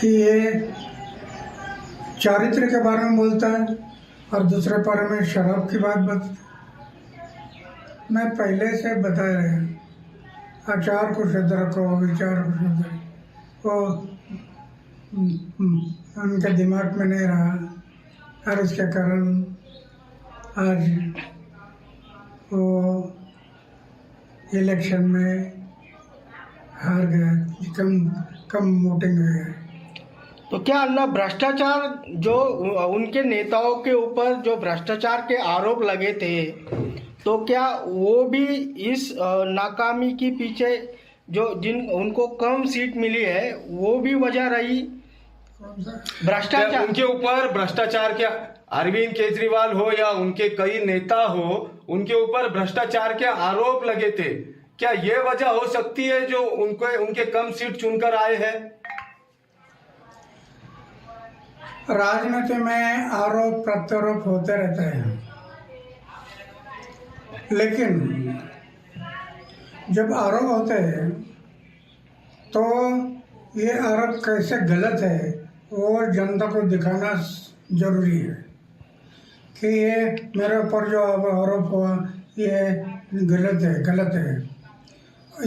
कि ये चारित्र के बारे में बोलता है और दूसरे बारे में शराब की बात बता। मैं पहले से बता रहे आचार को शुद्ध रखो, विचार को शुद्ध रखो, वो उनके दिमाग में नहीं रहा और उसके कारण आज वो इलेक्शन में हार गया, कम वोटिंग हो गया। तो क्या अन्ना भ्रष्टाचार जो उनके नेताओं के ऊपर जो भ्रष्टाचार के आरोप लगे थे, तो क्या वो भी इस नाकामी के पीछे जो उनको कम सीट मिली है वो भी वजह रही? भ्रष्टाचार उनके ऊपर भ्रष्टाचार क्या, अरविंद केजरीवाल हो या उनके कई नेता हो, उनके ऊपर भ्रष्टाचार के आरोप लगे थे। क्या ये वजह हो सकती है जो उनके कम सीट चुनकर आए हैं? राजनीति में आरोप प्रत्यारोप होते रहते हैं, लेकिन जब आरोप होते हैं तो ये आरोप कैसे गलत है वो जनता को दिखाना जरूरी है कि ये मेरे ऊपर जो आरोप हुआ ये गलत है।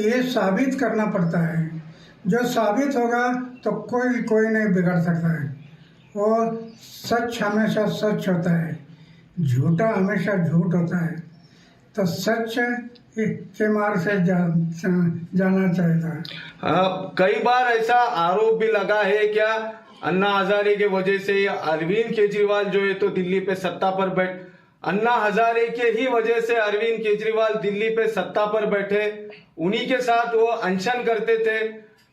ये साबित करना पड़ता है। जो साबित होगा तो कोई नहीं बिगाड़ सकता है। वो सच हमेशा सच होता है, झूठा हमेशा झूठ होता है। तो सच के मार्ग से जाना चाहिए। कई बार ऐसा आरोप भी लगा है क्या अन्ना हजारे के वजह से अरविंद केजरीवाल जो है तो दिल्ली पे सत्ता पर अन्ना हजारे के ही वजह से अरविंद केजरीवाल दिल्ली पे सत्ता पर बैठे, उन्हीं के साथ वो अनशन करते थे।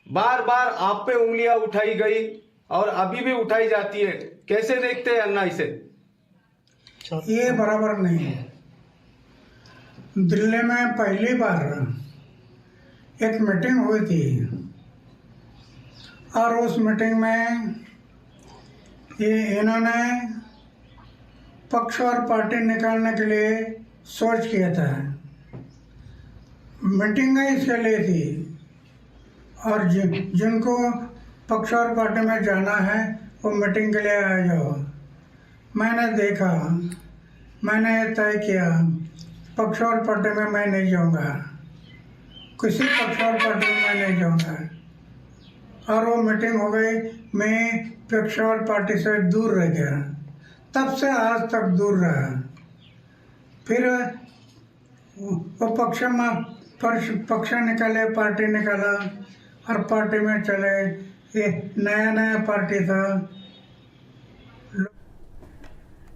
बार बार आप पे उंगलियां उठाई गई और अभी भी उठाई जाती है। कैसे देखते हैं अन्ना इसे? ये बराबर नहीं है। दिल्ली में पहली बार एक मीटिंग हुई थी और उस मीटिंग में इन्होंने पक्ष और पार्टी निकालने के लिए सोच किया था। मीटिंग इसके लिए थी और जिनको पक्ष और पार्टी में जाना है वो मीटिंग के लिए आ जाओ। मैंने देखा, मैंने तय किया पक्ष और पार्टी में मैं नहीं जाऊंगा, किसी पक्ष और पार्टी में मैं नहीं जाऊंगा। और वो मीटिंग हो गई, मैं पक्ष और पार्टी से दूर रह गया। तब से आज तक दूर रहा। फिर वो पक्ष निकाले, पार्टी निकाला और पार्टी में चले। ये नया पार्टी था।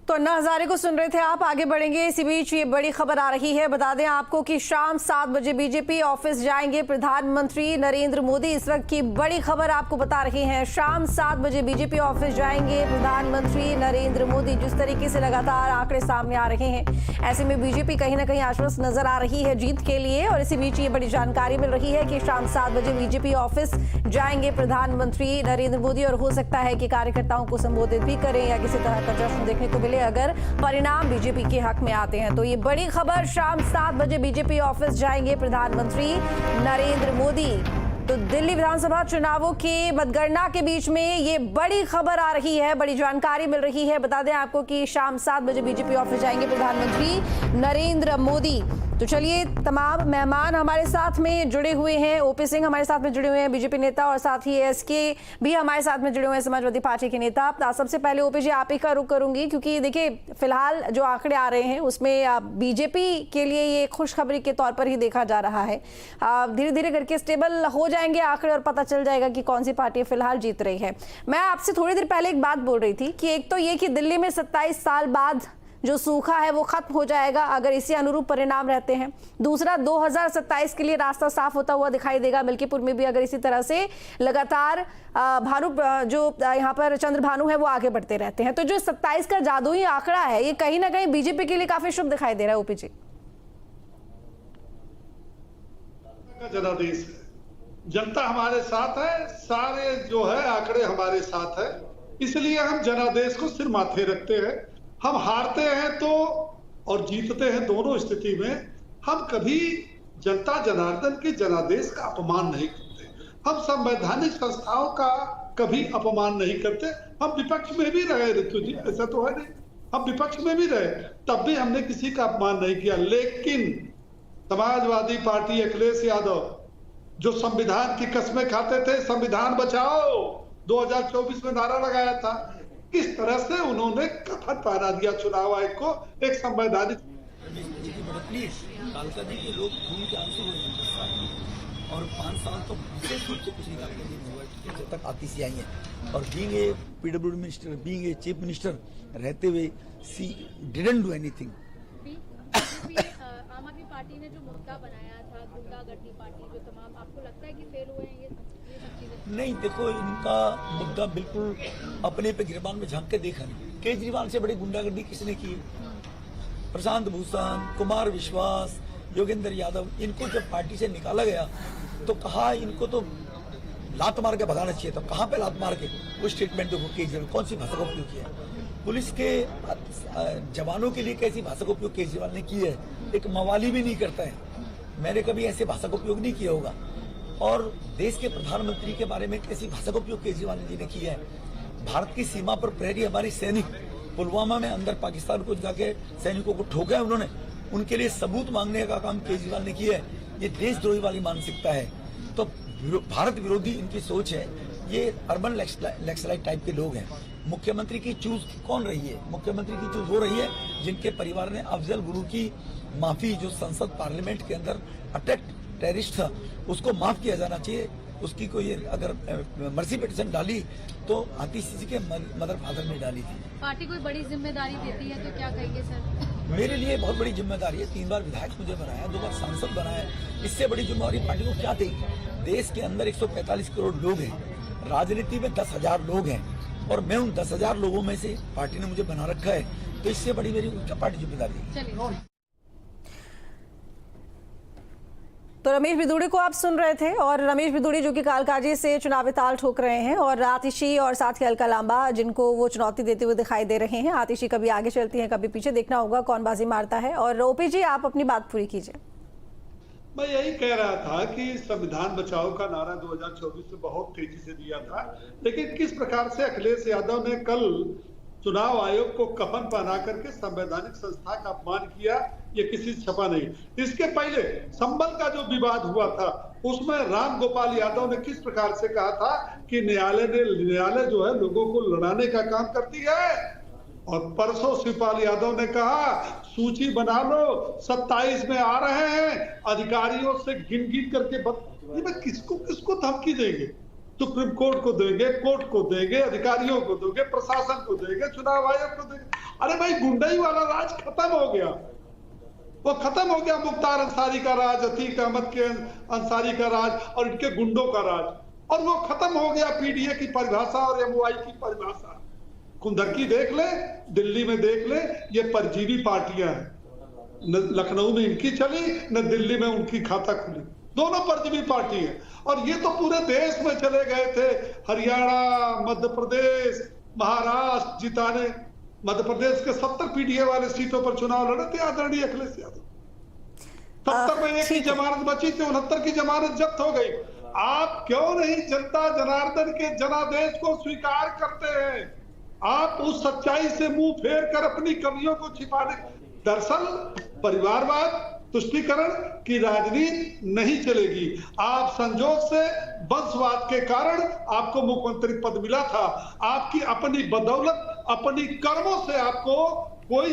तो अन्ना हजारे को सुन रहे थे आप। आगे बढ़ेंगे। इसी बीच ये बड़ी खबर आ रही है, बता दें आपको कि शाम 7 बजे बीजेपी ऑफिस जाएंगे प्रधानमंत्री नरेंद्र मोदी। इस वक्त की बड़ी खबर आपको बता रहे हैं, शाम 7 बजे बीजेपी ऑफिस जाएंगे प्रधानमंत्री नरेंद्र मोदी। जिस तरीके से लगातार आंकड़े सामने आ रहे हैं, ऐसे में बीजेपी कहीं ना कहीं आश्वस्त नजर आ रही है जीत के लिए। और इसी बीच ये बड़ी जानकारी मिल रही है कि शाम 7 बजे बीजेपी ऑफिस जाएंगे प्रधानमंत्री नरेंद्र मोदी और हो सकता है कि कार्यकर्ताओं को संबोधित भी करें या किसी तरह का जश्न देखने को मिले अगर परिणाम बीजेपी के हक में आते हैं। तो ये बड़ी खबर, शाम 7 बजे बीजेपी ऑफिस जाएंगे प्रधानमंत्री नरेंद्र मोदी। तो दिल्ली विधानसभा चुनावों की मतगणना के बीच में ये बड़ी खबर आ रही है, बड़ी जानकारी मिल रही है। बता दें आपको कि शाम 7 बजे बीजेपी ऑफिस जाएंगे प्रधानमंत्री नरेंद्र मोदी। तो चलिए, तमाम मेहमान हमारे साथ में जुड़े हुए हैं। ओपी सिंह हमारे साथ में जुड़े हुए हैं, बीजेपी नेता, और साथ ही एसके भी हमारे साथ में जुड़े हुए हैं, समाजवादी पार्टी के नेता। सबसे पहले ओपी जी आप ही का रुख करूंगी, क्योंकि देखिए फिलहाल जो आंकड़े आ रहे हैं उसमें बीजेपी के लिए ये खुशखबरी के तौर पर ही देखा जा रहा है। धीरे धीरे करके स्टेबल हो जाएंगे आंकड़े और पता चल जाएगा कि कौन सी पार्टी फिलहाल जीत रही है। मैं आपसे थोड़ी देर पहले एक बात बोल रही थी कि एक तो ये कि दिल्ली में 27 साल बाद जो सूखा है वो खत्म हो जाएगा अगर इसी अनुरूप परिणाम रहते हैं। दूसरा, 2027 के लिए रास्ता साफ होता हुआ दिखाई देगा। मिल्कीपुर में भी अगर इसी तरह से लगातार भानु जो यहाँ पर चंद्र भानु है वो आगे बढ़ते रहते हैं, तो जो 27 का जादुई आंकड़ा है ये कहीं ना कहीं बीजेपी के लिए काफी शुभ दिखाई दे रहा है। ओपी जी, जनादेश है, जनता हमारे साथ है, सारे जो है आंकड़े हमारे साथ है, इसलिए हम जनादेश को सिर माथे रखते हैं। हम हारते हैं तो और जीतते हैं, दोनों स्थिति में हम कभी जनता जनार्दन के जनादेश का अपमान नहीं करते। हम संवैधानिक संस्थाओं का कभी अपमान नहीं करते। हम विपक्ष में भी रहे ऋतु जी, ऐसा तो है नहीं, हम विपक्ष में भी रहे, तब भी हमने किसी का अपमान नहीं किया। लेकिन समाजवादी पार्टी अखिलेश यादव जो संविधान की कसमें खाते थे, संविधान बचाओ 2024 में नारा लगाया था, किस तरह से उन्होंने कफन पहना दिया चुनाव आयोग को एक संवैधानिक। कालका जी के लोग खून के आंसू हुए और 5 साल तो विशेष रूप से कुछ निकाल के नहीं हुआ है जब तक आतिशी आई है। और being a PWD minister, being a chief minister रहते हुए सी डिडंट डू एनीथिंग। आम आदमी पार्टी ने जो मुद्दा बनाया था गुंडागर्दी पार्टी, जो तमाम, आपको लगता है कि फेल हुए हैं ये सब चीजें? नहीं, देखो इनका मुद्दा बिल्कुल अपने पे गिरबान में झांक के देखा नहीं। केजरीवाल से बड़ी गुंडागर्दी किसने की? प्रशांत भूषण, कुमार विश्वास, योगेंद्र यादव, इनको जब पार्टी से निकाला गया तो कहा इनको तो लात मार के भगाना चाहिए था। कहाँ पे लात मार के? वो स्टेटमेंट देखो केजरीवाल कौन सी भाषा का उपयोग किया है, पुलिस के जवानों के लिए कैसी भाषा का उपयोग केजरीवाल ने की है। एक मवाली भी नहीं करता है, मैंने कभी ऐसे भाषा का उपयोग नहीं किया होगा। और देश के प्रधानमंत्री के बारे में कैसी भाषा का उपयोग केजरीवाल जी ने किया है। भारत की सीमा पर प्रहरी हमारी सैनिक पुलवामा में अंदर पाकिस्तान को जाके सैनिकों को ठोका है उन्होंने, उनके लिए सबूत मांगने का काम केजरीवाल ने किया है। ये देशद्रोही वाली मानसिकता है। तो भारत विरोधी इनकी सोच है। ये अर्बन नक्सलाइट टाइप के लोग हैं। मुख्यमंत्री की चूज कौन रही है? मुख्यमंत्री की चूज हो रही है जिनके परिवार ने अफजल गुरु की माफी, जो संसद पार्लियामेंट के अंदर अटैक टेररिस्ट था, उसको माफ किया जाना चाहिए। उसकी कोई अगर मर्सी पिटीशन डाली तो आतिशी के मदर फादर ने डाली थी। पार्टी कोई बड़ी जिम्मेदारी देती है तो क्या कहेंगे सर? मेरे लिए बहुत बड़ी जिम्मेदारी है। 3 बार विधायक मुझे बनाया, 2 बार सांसद बनाया, इससे बड़ी जिम्मेदारी पार्टी को क्या देगी? देश के अंदर 145 करोड़ लोग हैं, राजनीति में 10,000 लोग हैं और मैं उन 10,000 लोगों में से पार्टी ने मुझे बना रखा है, तो इससे बड़ी मेरी क्या पार्टी जिम्मेदारी है? तो रमेश बिदुड़ी को आप सुन रहे थे, और रमेश बिदुड़ी जो कि कालकाजी से चुनावी ताल ठोक रहे हैं, और आतिशी और साथ ही अलका लांबा जिनको वो चुनौती देते हुए दिखाई दे रहे हैं। आतिशी कभी आगे चलती हैं, कभी पीछे, देखना होगा कौन बाजी मारता है। और ओपी जी, आप अपनी बात पूरी कीजिए। मैं यही कह रहा था कि संविधान बचाओ का नारा 2024 में बहुत तेजी से दिया था, लेकिन किस प्रकार से अखिलेश यादव ने कल चुनाव आयोग को कफन पहना करके संवैधानिक संस्था का अपमान किया, ये किसी से छपा नहीं। इसके पहले संबल का जो विवाद हुआ था उसमें राम गोपाल यादव ने किस प्रकार से कहा था कि न्यायालय जो है लोगों को लड़ाने का काम करती है, और परसों शिवपाल यादव ने कहा सूची बना लो, 27 में आ रहे हैं, अधिकारियों से गिन गिन करके किसको धमकी देंगे? सुप्रीम कोर्ट को देंगे, कोर्ट को देंगे, अधिकारियों को देंगे, प्रशासन को देंगे, चुनाव आयोग को देंगे। अरे भाई, गुंडई वाला राज खत्म हो गया, वो खत्म हो गया। मुख्तार अंसारी का राज, अतीक अहमद के अंसारी का राज और इनके गुंडों का राज, और वो खत्म हो गया। पीडीए की परिभाषा और एमओआई की परिभाषा कुंदकी देख ले, दिल्ली में देख ले, ये परजीवी पार्टियां हैं। न लखनऊ में इनकी चली, न दिल्ली में उनकी खाता खुली, दोनों परजीवी पार्टी है। और ये तो पूरे देश में चले गए थे, हरियाणा, मध्य प्रदेश, महाराष्ट्र जिताने। मध्य प्रदेश के 70 पीडीए वाले सीटों पर चुनाव लड़े थे आदरणीय अखिलेश यादव। 70 में 1 की जमानत बची थी, 69 की जमानत जब्त हो गई। आप क्यों नहीं जनता जनार्दन के जनादेश को स्वीकार करते हैं? आप उस सच्चाई से मुंह फेर कर अपनी कमियों को छिपाने, दरअसल परिवारवाद, तुष्टीकरण की राजनीति नहीं चलेगी। आप संजोग से वंशवाद के कारण आपको मुख्यमंत्री पद मिला था, आपकी अपनी बदौलत, अपनी कर्मों से आपको कोई